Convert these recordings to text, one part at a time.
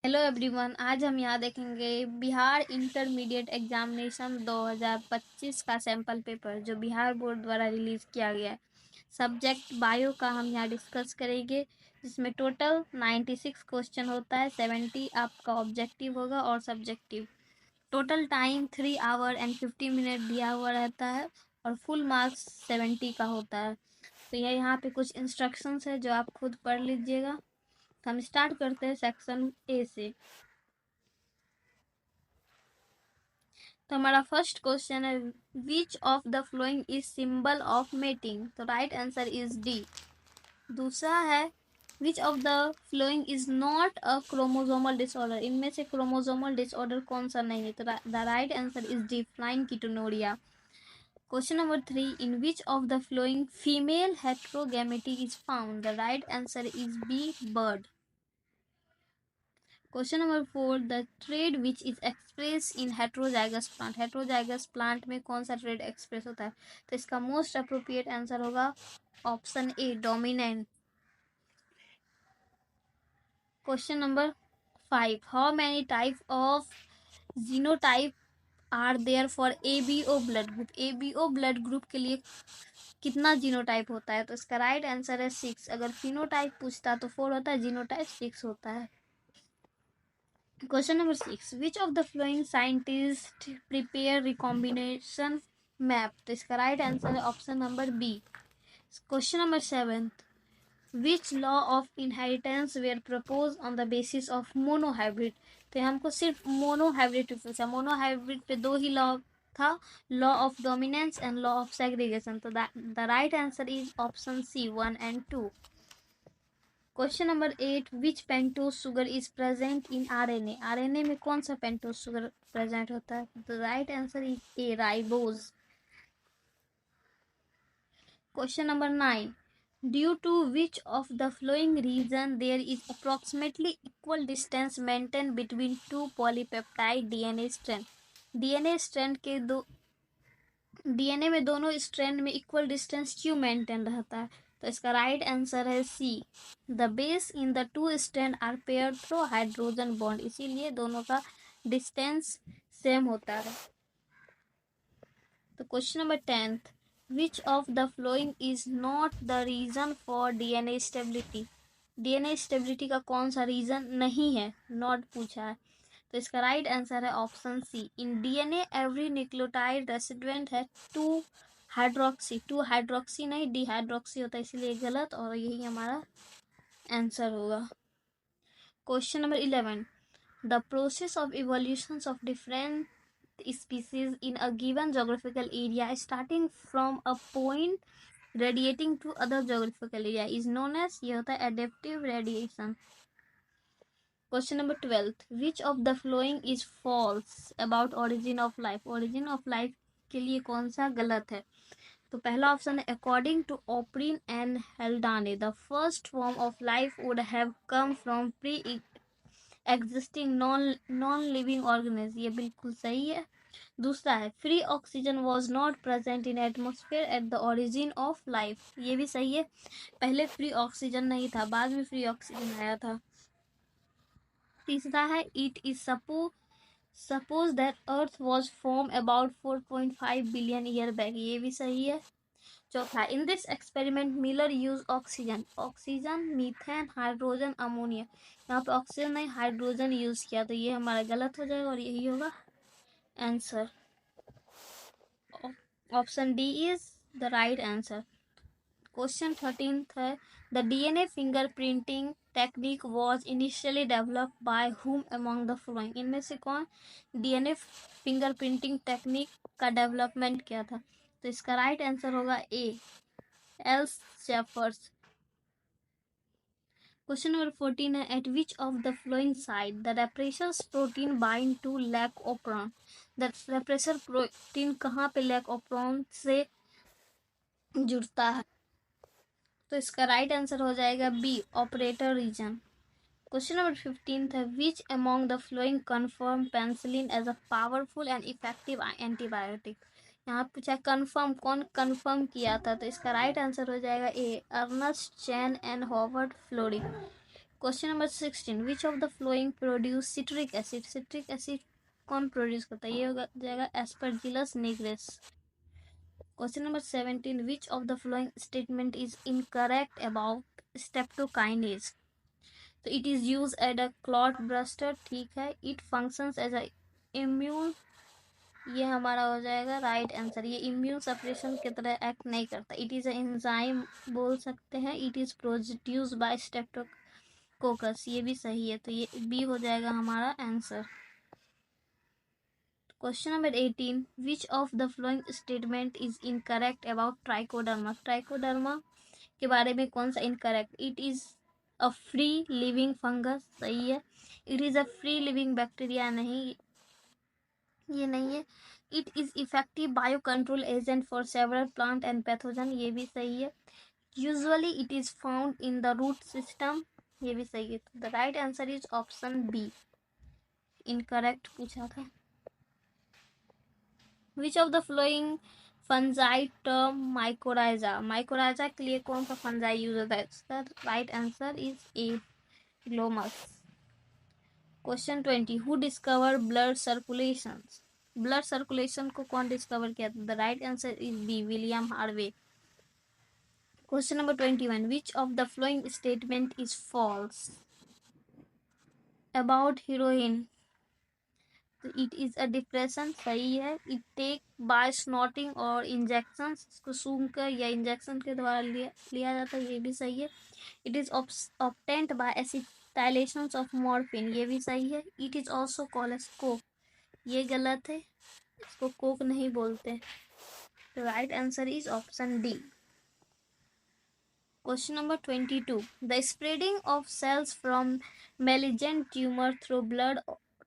Hello everyone, आज हम यहाँ देखेंगे बिहार इंटरमीडिएट एग्जामिनेशन 2025 का सैम्पल पेपर जो बिहार बोर्ड द्वारा रिलीज़ किया गया है। सब्जेक्ट बायो का हम यहाँ डिस्कस करेंगे, जिसमें टोटल 96 क्वेश्चन होता है। 70 आपका ऑब्जेक्टिव होगा और subjective. Total time 3 our and 50 minute दिया हुआ रहता है और फुल मार्क्स 70 का होता है। तो यह यहाँ पे कुछ इंस्ट्रक्शंस है जो आप खुद पढ़ लीजिएगा। हम स्टार्ट करते हैं सेक्शन ए से। तो हमारा फर्स्ट क्वेश्चन है, which of the following is symbol of mating. तो राइट आंसर इज डी। दूसरा है, which of the following is not a chromosomal disorder. इनमें से क्रोमोसोमल डिसऑर्डर कौन सा नहीं है। तो the right answer is D, phenylketonuria. Question number 3, in which of the following female heterogamety is found. The right answer is B, bird. Question number 4, the trait which is express in heterozygous plant. Heterozygous plant में कौन सा trade express होता है। तो इसका most appropriate answer होगा option A, dominant. Question number 5, how many type of genotype are there for ABO blood group. ABO blood group के लिए कितना जीनोटाइप होता है। तो इसका राइट आंसर है 6। अगर फिनोटाइप पूछता तो 4 होता है, जीनोटाइप 6 होता है। Question number 6, which of the following scientists prepare recombination map। तो इसका राइट आंसर है option number B. Question number 7, which law of inheritance were proposed on the basis of monohybrid। तो हमको सिर्फ मोनोहाइब्रिड पूछा। मोनोहाइब्रिड पे दो ही लॉ था, law of dominance and law of segregation. तो the right answer is option C, 1 and 2। Question number 8, which pentose sugar is present in RNA. RNA में कौन सा पेंटोज शुगर प्रेजेंट होता है। The right answer is A, ribose. Question number 9, due to which of the following reason there is approximately equal distance maintain between two polypeptide DNA strand. DNA strand के दो DNA में दोनों strand में equal distance क्यों maintain रहता है। तो इसका राइट आंसर है C, the base in the two strand are pair through hydrogen bond. इसीलिए दोनों का डिस्टेंस सेम होता है। तो question number 10, which of the following is not the reason for DNA stability. DNA stability का कौन सा रीजन नहीं है, नॉट पूछा है। तो इसका राइट आंसर है option C, in DNA every nucleotide resident है टू हाइड्रोक्सी। टू हाइड्रोक्सी नहीं, डिहाइड्रोक्सी होता है, इसीलिए गलत और यही हमारा आंसर होगा। Question number 11, the process of evolution of different species in a given geographical area starting from a point radiating to other geographical area is known as, ये होता है adaptive radiation. Question number 12, which of the following is false about origin of life. Origin of life के लिए कौन सा गलत है। तो पहला ऑप्शन है, according to Oparin and Haldane the first form of life would have come from pre existing non living organism. ये बिल्कुल सही है। दूसरा है, free oxygen was not present in atmosphere at the origin of life. ये भी सही है, पहले फ्री ऑक्सीजन नहीं था, बाद में फ्री ऑक्सीजन आया था। तीसरा है, it is suppose that earth was form about 4.5 billion year back. ये भी सही है। चौथा, in this experiment Miller use oxygen, methane, hydrogen, ammonia. यहाँ पे ऑक्सीजन नहीं, हाइड्रोजन यूज किया, तो ये हमारा गलत हो जाएगा और यही होगा answer. Option D is the right answer. Question 13 है, the DNA fingerprinting technique was initially developed by whom among the following. इनमें से कौन डीएनए फिंगरप्रिंटिंग टेक्निक का डेवलपमेंट किया था। तो इसका राइट आंसर होगा A, Alec Jeffreys. Question number 14 है, at which of the following site the repressor protein bind to lac operon. The repressor protein कहाँ पे लैक ऑप्रोन से जुड़ता है। तो इसका राइट आंसर हो जाएगा B, operator region. Question number 15 है, which among the following confirm penicillin as a powerful and effective antibiotic. यहाँ पूछा कन्फर्म, कौन कन्फर्म किया था। तो इसका राइट आंसर हो जाएगा A, Ernst Chain and Howard Florey. Question number 16, which of the following produce citric acid? Citric acid कौन प्रोड्यूस करता है? ये हो जाएगा Aspergillus niger. Question number 17, which of the following statement is incorrect about streptokinase? तो it is use as a clot buster, ठीक है। It functions as a immune, ये हमारा हो जाएगा राइट आंसर। ये इम्यून सप्रेशन की तरह एक्ट नहीं करता। इट इज अ एंजाइम बोल सकते हैं। It is produce by streptococcus, ये भी सही है। तो ये बी हो जाएगा हमारा answer. Question number 18, which of the following statement is incorrect about trichoderma? Trichoderma के बारे में कौन सा incorrect? It is a free living fungus, सही है। It is a free living bacteria, नहीं, ये नहीं है। It is effective bio control agent for several plant and pathogen, ये भी सही है। Usually it is found in the root system, ये भी सही है। The right answer is option B, incorrect पूछा था। Which of the following fungi term mycorrhiza? Mycorrhiza के लिए कौन सा फंजाई यूज होता है? इसका right answer is A, glomus. Question 20, who discover blood circulation? Blood circulation को कौन डिस्कवर किया था? The right answer is B, William Harvey. Question number 21, which of the following statement is false about heroin? तो it is a depression, सही है। It take bye snorting और injection, इसको सूंघ कर या इंजेक्शन के द्वारा लिया जाता है, ये भी सही है। It is obtained by acetylation of morphine, ये भी सही है। It is also called as coke, ये गलत है, इसको कोक नहीं बोलते। तो right answer is option D. Question number 22, the spreading of cells from malignant tumour through blood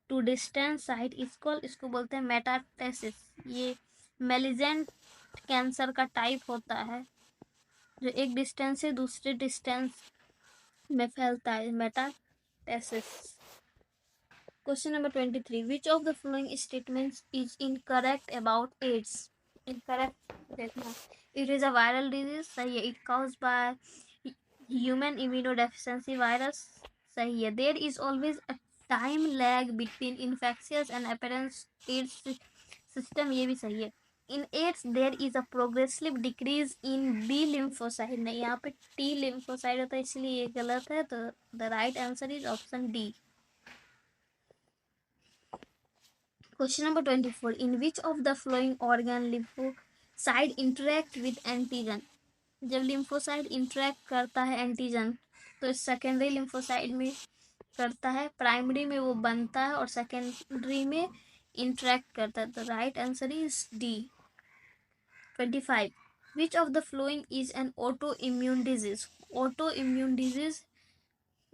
to distant site is called, इसको बोलते हैं मेटास्टेसिस। ये मेलिजेंट कैंसर का टाइप होता है जो एक डिस्टेंस से दूसरे डिस्टेंस में फैलता है, metastasis. Question number 23, which of the following statements is incorrect about AIDS? Incorrect देखना, it is a viral disease, सही है। It caused by human immunodeficiency virus, सही है। There is always a time lag between infectious and appearance AIDS system, ये भी सही है। In AIDS there is a progressive decrease in B lymphocyte, नहीं, यहाँ पे टी लिम्फोसाइट होता है, इसलिए ये गलत है। तो the right answer is option D. Question number 24, in which of the flowing organ lymphocyte interact with antigen? जब लिम्फोसाइट इंटरेक्ट करता है एंटीजन, तो सेकेंडरी लिम्फोसाइट में करता है, प्राइमरी में वो बनता है और सेकेंडरी में इंटरेक्ट करता है। तो right answer is D. 25, which of the following is an auto immune disease? Auto immune disease,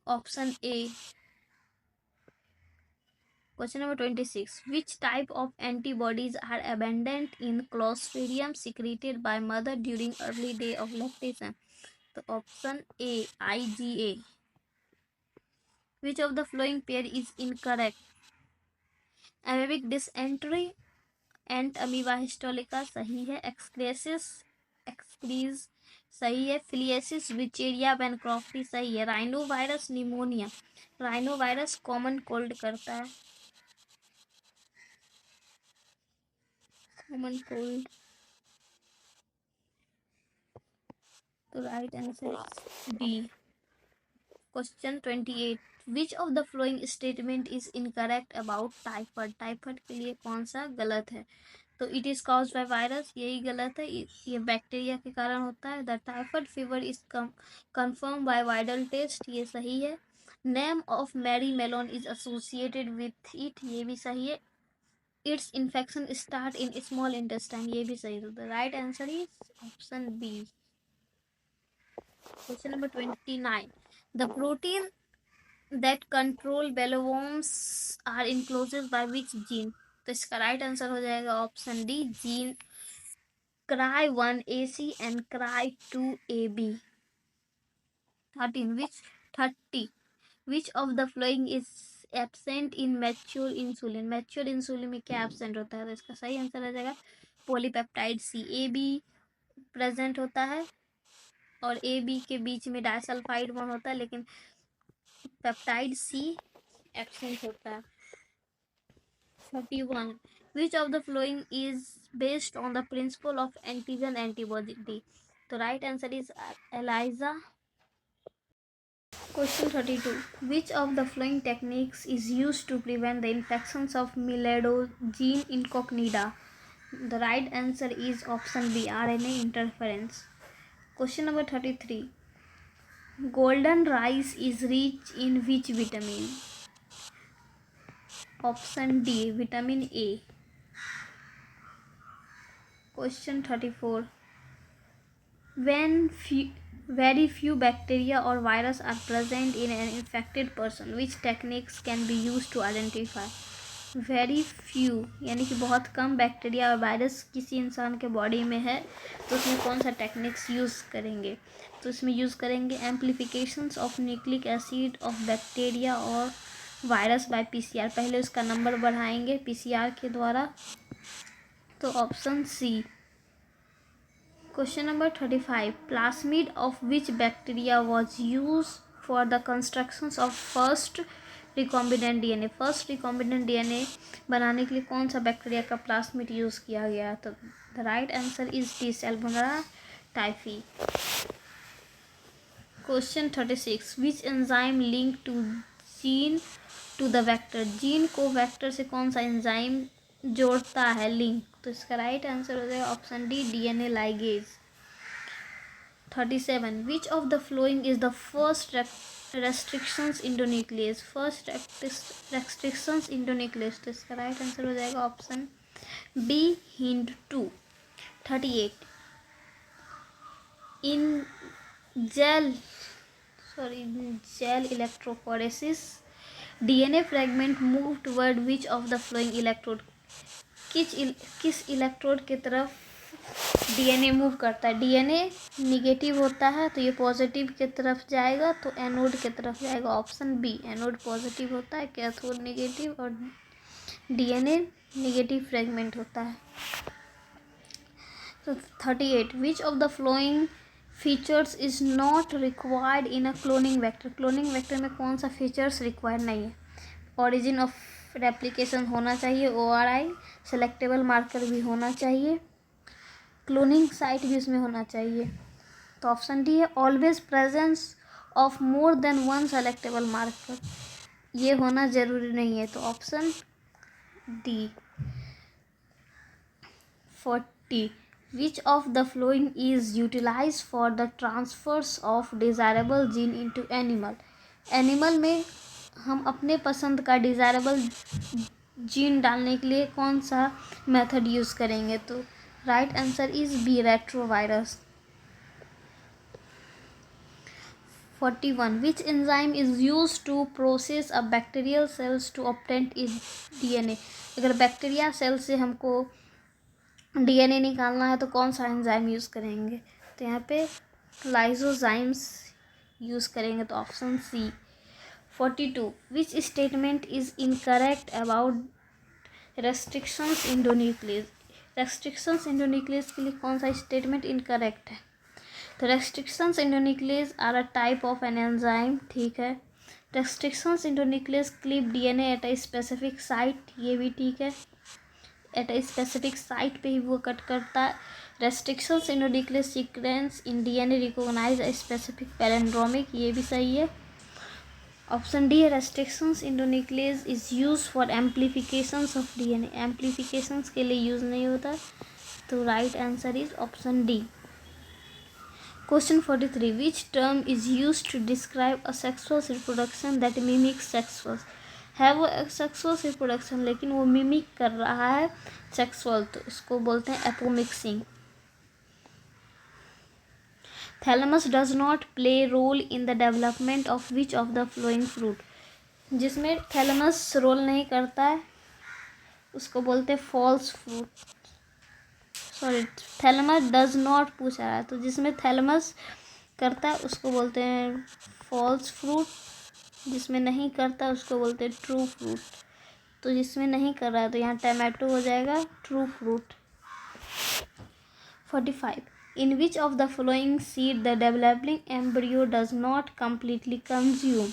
option A. Question number 26, which type of antibodies are abundant in Clostridium secreted by mother during early day of lactation? तो option A, IgA। Which of the following pair is incorrect? Amoebic dysentery and amoeba histolytica, सही है। एक्सक्रीज सही है। फिलियसिस Wuchereria bancrofti, सही है। Rhino virus pneumonia, rhino virus common cold करता है, common cold. तो right answer D. Question 28, which of the following statement is incorrect about typhoid? Typhoid के लिए कौन सा गलत है? तो it is caused by virus, यही गलत है, ये बैक्टीरिया के कारण होता है। The typhoid fever is confirm by viral test, ये सही है। Name of Mary Mallon is associated with it, ये भी सही है। It's infection start in small intestine, ये भी सही है। The right answer is option B. Question number 29, the protein that control bellworms are enclosed by which gene? तो इसका राइट आंसर हो जाएगा option D, gene CRY1AC and CRY2AB। 30, which of the following is absent in mature insulin? Mature insulin में क्या absent होता है? तो इसका सही आंसर आ जाएगा polypeptide C. A B present होता है और ए बी के बीच में डाइसल्फाइड बॉन्ड होता है, लेकिन पेप्टाइड सी एब्सेंट होता है। 31 which of the following is based on the principle of antigen antibody. तो right answer is ELISA. Question 32 which of the following techniques is used to prevent the infections of Miledogene incognita? The right answer is option B, RNA interference. Question number 33 golden rice is rich in which vitamin? Option D, vitamin A. Question 34 when very few bacteria or virus are present in an infected person, which techniques can be used to identify? Very few यानी कि बहुत कम bacteria और virus किसी इंसान के body में है, तो उसमें कौन सा टेक्निक्स यूज़ करेंगे? तो इसमें यूज़ करेंगे amplifications of nucleic acid of bacteria और वायरस बाय पीसीआर। पहले उसका नंबर बढ़ाएंगे पीसीआर के द्वारा, तो option C. Question number 35 plasmid of which bacteria was use for the constructions of first recombinant DNA. First recombinant DNA बनाने के लिए कौन सा बैक्टीरिया का प्लास्मिड यूज़ किया गया? तो the right answer is D, salmonella typhi. Question 36 which enzyme link to gene to the vector. Gene को वेक्टर से कौन सा एंजाइम जोड़ता है, लिंक? तो इसका राइट आंसर हो जाएगा option D, DNA ligase. 37 which of the following is the first restrictions endonuclease। First restrictions endonuclease, तो इसका राइट आंसर हो जाएगा option B, Hind 2। 38 in gel electrophoresis DNA fragment move toward which of the following electrode. किस electrode की तरफ DNA move करता है? DNA negative होता है तो ये पॉजिटिव की तरफ जाएगा, तो एनोड की तरफ जाएगा, ऑप्शन बी। एनोड पॉजिटिव होता है, कैथोड निगेटिव, और डीएनए निगेटिव फ्रेगमेंट होता है। तो 38 विच of the flowing features is not required in a cloning vector. Cloning vector में कौन सा फीचर्स रिक्वायर्ड नहीं है? ओरिजिन ऑफ रेप्लिकेशन होना चाहिए, ORI, सेलेक्टेबल मार्कर भी होना चाहिए, क्लोनिंग साइट भी उसमें होना चाहिए। तो ऑप्शन डी है always presence of more than one selectable marker, ये होना ज़रूरी नहीं है, तो option D. 40 which of the following is utilize for the transfers of desirable gene into animal. Animal में हम अपने पसंद का डिज़ायरेबल जीन डालने के लिए कौन सा मेथड यूज़ करेंगे? तो right answer is B, retrovirus. 41 which enzyme is used to process a bacterial cells to obtain its DNA। अगर बैक्टीरिया सेल से हमको डीएनए निकालना है तो कौन सा एंजाइम यूज़ करेंगे? तो यहाँ पे लाइसोजाइम्स यूज़ करेंगे, तो option C. 42 which statement is incorrect about restrictions endonuclease. Restrictions endonuclease के लिए कौन सा स्टेटमेंट इनकरेक्ट है? तो restrictions endonuclease are a type of an enzyme, ठीक है। Restrictions endonuclease cleave DNA at a specific site, ये भी ठीक है, एट अ स्पेसिफिक साइट पे ही वो कट करता है। Restrictions endonuclease sequence in DNA recognize a specific palindromic, ये भी सही है, ऑप्शन डी है। Restrictions endonuclease is use for amplifications of DNA, amplifications के लिए यूज़ नहीं होता, तो right answer is option D. Question 43 which term is used to describe a sexual reproduction that mimics sexual। है वो सेक्सुअल रिप्रोडक्शन लेकिन वो मिमिक कर रहा है सेक्सुअल, तो इसको बोलते हैं apomixis. Thalamus does not play role in the development of which of the following fruit. जिसमें थैलेमस रोल नहीं करता है उसको बोलते हैं false fruit, sorry thalamus does not पूछा रहा है, तो जिसमें थैलेमस करता है उसको बोलते हैं फॉल्स फ्रूट, जिसमें नहीं करता उसको बोलते हैं ट्रू फ्रूट। तो जिसमें नहीं कर रहा है तो यहाँ टमाटो हो जाएगा true fruit. 45 in which of the following seed the developing embryo does not completely consume.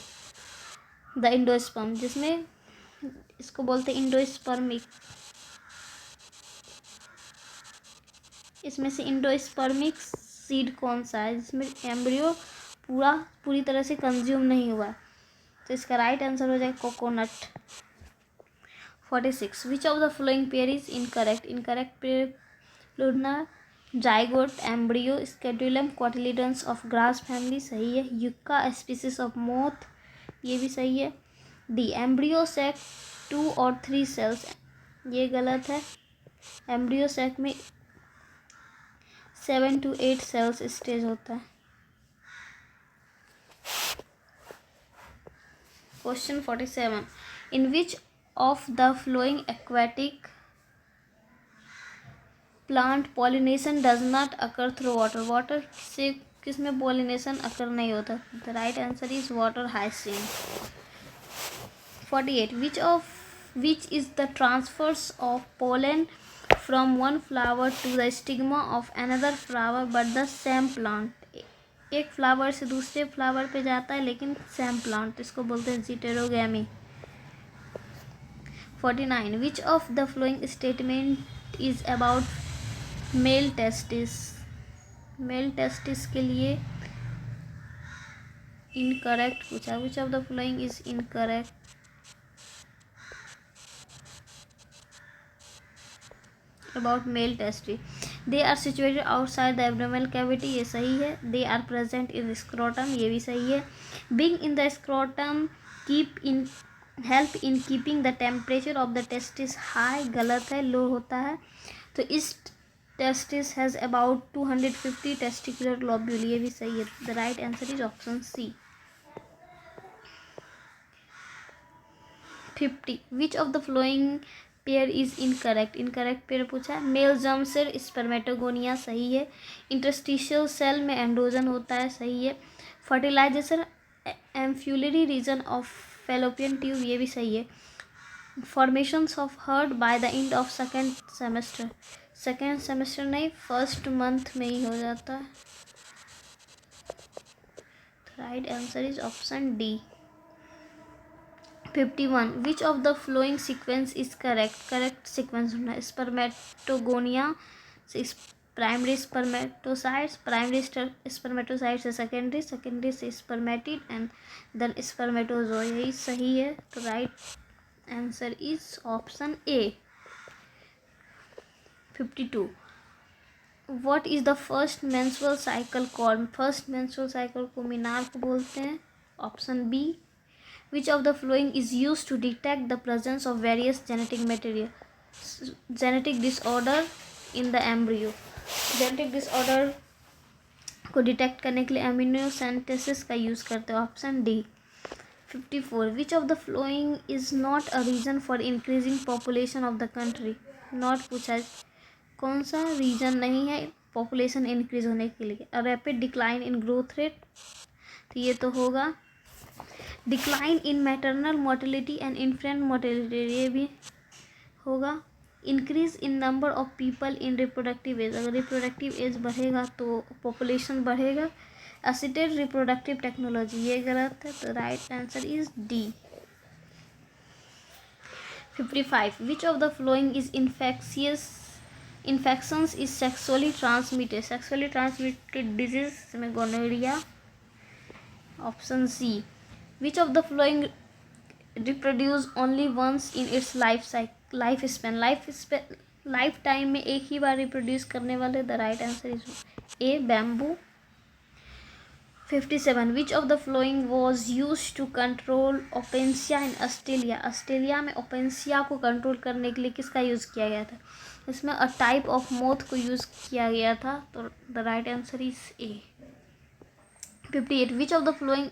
The endosperm, जिसमें इसको बोलते हैं इंडोस्पर्मिक। इसमें से इंडोस्पर्मिक सीड कौन सा है जिसमें एम्ब्रियो पूरी तरह से कंज्यूम नहीं हुआ? तो इसका राइट आंसर हो जाएगा coconut. 46 which of the following pair is incorrect? Incorrect pair luna, zygote, embryo, scutellum, cotyledons of grass family सही है। युक्का स्पीसीज ऑफ मोथ, ये भी सही है। डी एम्ब्रियो सैक 2 और 3 सेल्स, ये गलत है। एम्ब्रियो सैक में 7 to 8 सेल्स स्टेज होता है। Question 47 in which of the flowing aquatic plant pollination does not occur through water? Water से किसमें पॉलिनेशन अकर नहीं होता? The right answer is water hyacinth. 48 which is the transfers of pollen from one flower to the stigma of another flower but the same plant? एक flower से दूसरे flower पे जाता है लेकिन सेम प्लांट, इसको बोलते हैं geitonogamy. 49 which of the following statement is about male testis? Male testis के लिए इनकरेक्ट पूछा। Which of the following is incorrect? About male testis, they are situated outside the abdominal cavity, ये सही है। They are present in scrotum, ये भी सही है। Being in the scrotum help in keeping the temperature of the testis high, गलत है, low होता है। तो इस testis has about 250 testicular lobule, ये भी सही है। The right answer is option C. 50 which of the following pair is incorrect? Incorrect pair पूछा है। मेल जर्म सेल स्पर्मेटोगोनिया, सही है। इंटरस्टिशियल सेल में एंड्रोजन होता है, सही है। Fertilization ampullary region of fallopian tube, ये भी सही है। Formations of heart by the end of second semester, second semester नहीं, फर्स्ट मंथ में ही हो जाता है। Right answer is option D. 51 which of the following sequence is correct? Correct sequence होना है स्पर्मेटोगोनिया से प्राइमरी स्पर्मेटोसाइट्स, प्राइमरी स्पर्मेटोसाइट से सेकेंडरी, सेकेंडरी से स्पर्मेटिड एंड देन स्पर्मेटोजोआ, यही सही है। तो right answer is option A. 52 what is the first menstrual cycle called? First menstrual cycle को मीनार्क बोलते हैं, option B. Which of the following is used to detect the presence of various genetic disorder in the embryo? Genetic disorder को detect करने के लिए एमिनोसेंटेसिस का use करते हैं, option D. 54 Which of the following is not a reason for increasing population of the country? Not पूछा है, कौन सा रीजन नहीं है पॉपुलेशन इंक्रीज होने के लिए? A rapid decline in growth rate, तो ये तो होगा। Decline in maternal mortality and infant mortality, ये भी होगा। Increase in number of people in reproductive age, अगर रिप्रोडक्टिव एज बढ़ेगा तो पॉपुलेशन बढ़ेगा। असिस्टेड रिप्रोडक्टिव टेक्नोलॉजी, ये गलत है। तो right answer is D. 55 which of the following is infections is sexually transmitted? Sexually transmitted disease में gonorrhoea, option C. Which of the following reproduce only once in its life span? Life time में एक ही बार reproduce करने वाले? The right answer is A, bamboo. 57 Which of the following was used to control Opuntia in Australia? Australia में Opuntia को control करने के लिए किसका यूज़ किया गया था? इसमें अ टाइप ऑफ मोथ को यूज़ किया गया था। तो the right answer is A. 58 Which of the following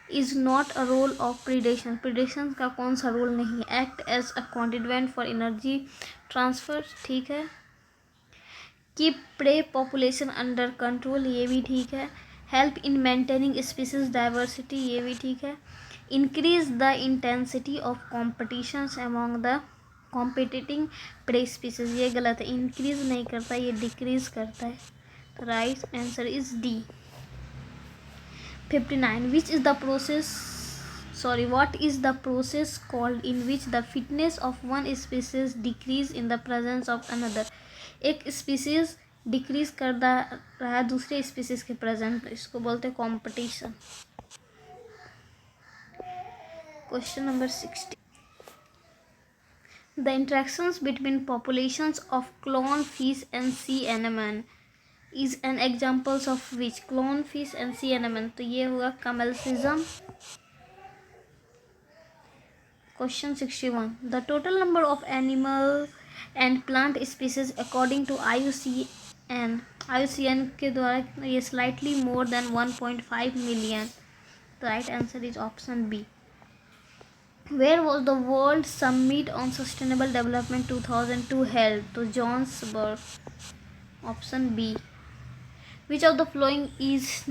is not a role of predation? Predation का कौन सा रोल नहीं है? Act as a conduit for energy transfer, ठीक है। Keep prey population under control, ये भी ठीक है। Help in maintaining species diversity, ये भी ठीक है। Increase the intensity of competitions among the competing pray species, ये गलत है। इंक्रीज नहीं करता, ये डिक्रीज करता है। तो right answer is D. 59 which is the process sorry, what is the process called in which the fitness of one species decrease in the presence of another? एक स्पीसीज डिक्रीज कर रहा है दूसरे स्पीसीज के present में, इसको बोलते हैं competition. Question number 60, the interactions between populations of clownfish and sea anemone is an examples of which? clownfish and sea anemone, तो ये होगा कमेल्सिज्म। Question 61, the total number of animal and plant species according to IUCN के द्वारा ये slightly more than 1.5 million. The right answer is option B. Where was the World Summit on Sustainable Development 2002 held? तो Johannesburg. Option B. Which of the following is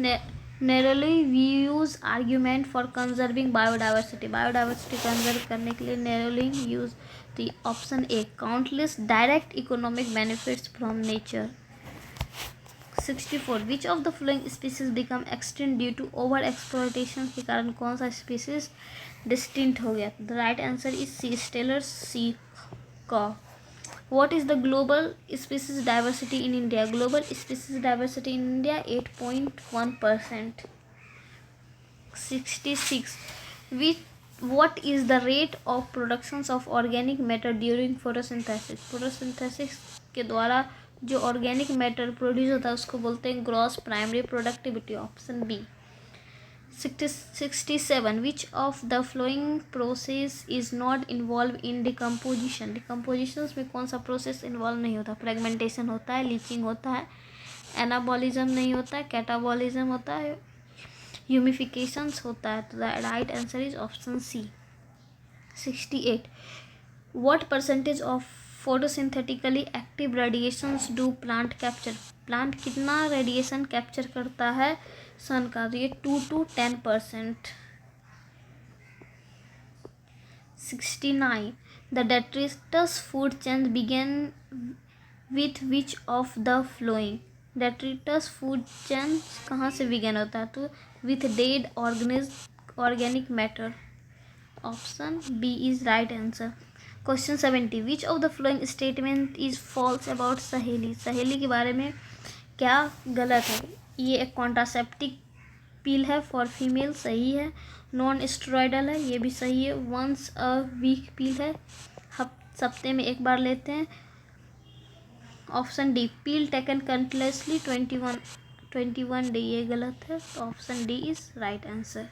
narrowly views argument for conserving biodiversity? Biodiversity conserve करने के लिए narrowly use the option A. countless direct economic benefits from nature. 64, which of the following species become extinct due to over exploitation के कारण कौन सा species distinct हो गया? The right answer is C. Stellar sea cow. What is the global species diversity in India? Global species diversity in India 8.1%. 66, what is the rate of productions of organic matter during photosynthesis? photosynthesis के द्वारा जो organic matter produce होता है उसको बोलते हैं gross primary productivity. Option B. 67, which of the following process is not involved in decomposition? decompositions में कौन सा प्रोसेस इन्वॉल्व नहीं होता? फ्रेगमेंटेशन होता है, लीचिंग होता है, एनाबॉलिज्म नहीं होता है, कैटाबॉलिज्म होता है, ह्यूमिफिकेशंस होता है। तो the right answer is option C. 68, what percentage of photosynthetically active radiations do plant capture? Plant कितना रेडिएशन कैप्चर करता है सन का? तो ये 2 to 10%। 69, the detritus food chain began with which of the following? detritus food chain कहाँ से begin होता है? तो with dead organic matter. Option B is right answer. Question 70, which of the following statement is false about सहेली? सहेली के बारे में क्या गलत है? ये एक कॉन्ट्रासेप्टिक पिल है फॉर फीमेल, सही है। नॉन स्टेरॉइडल है, ये भी सही है। वंस अ वीक पिल है, सप्ते में एक बार लेते हैं। ऑप्शन डी, पिल टेकन कंटिन्यूसली 21 डे, ये गलत है। तो option D is right answer.